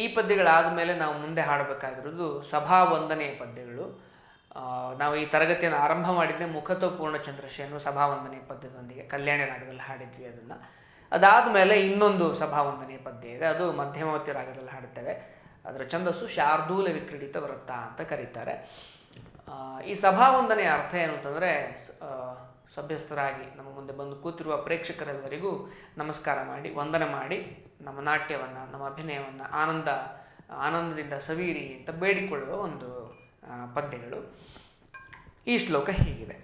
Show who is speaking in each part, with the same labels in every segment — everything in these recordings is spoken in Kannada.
Speaker 1: ಈ ಪದ್ಯಗಳಾದ ಮೇಲೆ ನಾವು ಮುಂದೆ ಹಾಡಬೇಕಾಗಿರೋದು ಸಭಾ ವಂದನೆಯ ಪದ್ಯಗಳು. ನಾವು ಈ ತರಗತಿಯನ್ನು ಆರಂಭ ಮಾಡಿದ್ದೆ ಮುಖತೋ ಪೂರ್ಣಚಂದ್ರಶೇನು ಸಭಾವಂದನೆಯ ಪದ್ಯದೊಂದಿಗೆ, ಕಲ್ಯಾಣಿ ರಾಗದಲ್ಲಿ ಹಾಡಿದ್ವಿ ಅದನ್ನು. ಅದಾದ ಮೇಲೆ ಇನ್ನೊಂದು ಸಭಾವಂದನೆಯ ಪದ್ಯ ಇದೆ, ಅದು ಮಧ್ಯಮವತಿ ರಾಗದಲ್ಲಿ ಹಾಡುತ್ತೇವೆ. ಅದರ ಛಂದಸ್ಸು ಶಾರ್ದೂಲ ವಿಕ್ರೀಡಿತ ವೃತ್ತ ಅಂತ ಕರೀತಾರೆ. ಈ ಸಭಾವಂದನೆಯ ಅರ್ಥ ಏನು ಅಂತಂದರೆ, ಸಭ್ಯಸ್ಥರಾಗಿ ನಮ್ಮ ಮುಂದೆ ಬಂದು ಕೂತಿರುವ ಪ್ರೇಕ್ಷಕರೆಲ್ಲರಿಗೂ ನಮಸ್ಕಾರ ಮಾಡಿ ವಂದನೆ ಮಾಡಿ ನಮ್ಮ ನಾಟ್ಯವನ್ನು, ನಮ್ಮ ಅಭಿನಯವನ್ನು ಆನಂದದಿಂದ ಸವೀರಿ ಅಂತ ಬೇಡಿಕೊಳ್ಳುವ ಒಂದು ಪದ್ಯಗಳು. ಈ ಶ್ಲೋಕ ಹೀಗಿದೆ.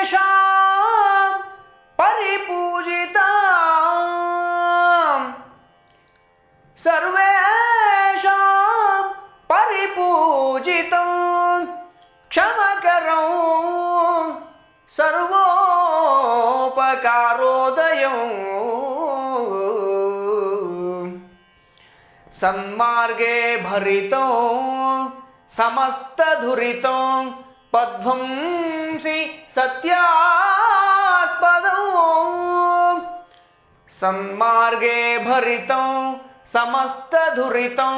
Speaker 1: ಸರ್ವೇಷಾಂ ಪರಿಪೂಜಿತಾಂ ಸರ್ವೇಷಾಂ ಪರಿಪೂಜಿತಂ ಕ್ಷಮಕರಂ ಸರ್ವೋಪಕಾರೋದಯಂ ಸನ್ಮಾರ್ಗೇ ಭರಿತಂ ಸಮಸ್ತಧುರಿತಂ ಪದ್ವಂಸಿ ಸತ್ಯಾಸ್ಪದಂ ಸನ್ಮಾರ್ಗೇ ಭರಿತಂ ಸಮಸ್ತಧುರಿತಂ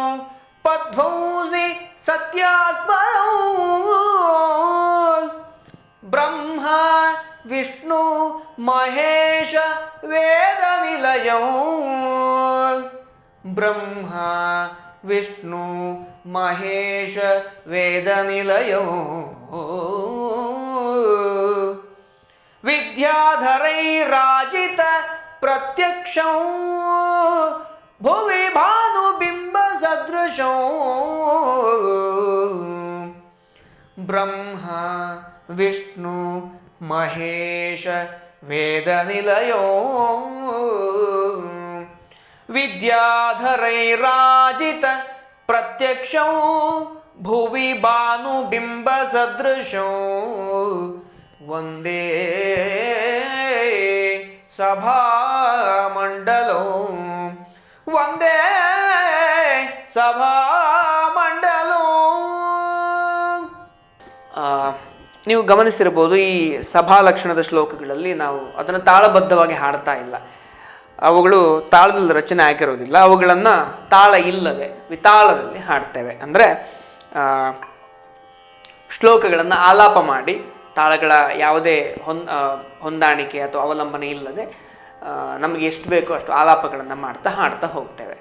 Speaker 1: ಪದ್ವಂಸಿ ಸತ್ಯಾಸ್ಪದಂ ಬ್ರಹ್ಮ ವಿಷ್ಣು ಮಹೇಶ ವೇದ ನಿಲಯಂ ಬ್ರಹ್ಮ ವಿಷ್ಣು ಮಹೇಶ ವೇದ ನಿಲಯೋ ವಿದ್ಯಾಧರೈರಾಜಿತ ಪ್ರತ್ಯಕ್ಷಂ ಭುವಿ ಭಾನುಬಿಂಬ ಸದೃಶಂ ಬ್ರಹ್ಮ ವಿಷ್ಣು ಮಹೇಶ ವೇದ ನಿಲಯೋ ವಿದ್ಯಾಧರೈರಾಜಿತ ಪ್ರತ್ಯಕ್ಷಂ ಭುವಿ ಭಾನುಬಿಂಬ ಸದೃಶಂ ವಂದೇ ಸಭಾಮಂಡಲಂ ವಂದೇ ಸಭಾಮಂಡಲಂ. ನೀವು ಗಮನಿಸಿರ್ಬೋದು, ಈ ಸಭಾಲಕ್ಷಣದ ಶ್ಲೋಕಗಳಲ್ಲಿ ನಾವು ಅದನ್ನು ತಾಳಬದ್ಧವಾಗಿ ಹಾಡ್ತಾ ಇಲ್ಲ. ಅವುಗಳು ತಾಳದಲ್ಲಿ ರಚನೆ ಆಗಿರೋದಿಲ್ಲ, ಅವುಗಳನ್ನು ತಾಳ ಇಲ್ಲದೆ ವಿತಾಳದಲ್ಲಿ ಹಾಡ್ತೇವೆ. ಅಂದರೆ ಶ್ಲೋಕಗಳನ್ನು ಆಲಾಪ ಮಾಡಿ ತಾಳಗಳ ಯಾವುದೇ ಹೊಂದಾಣಿಕೆ ಅಥವಾ ಅವಲಂಬನೆ ಇಲ್ಲದೆ ನಮಗೆ ಎಷ್ಟು ಬೇಕೋ ಅಷ್ಟು ಆಲಾಪಗಳನ್ನು ಹಾಡ್ತಾ ಹೋಗ್ತೇವೆ.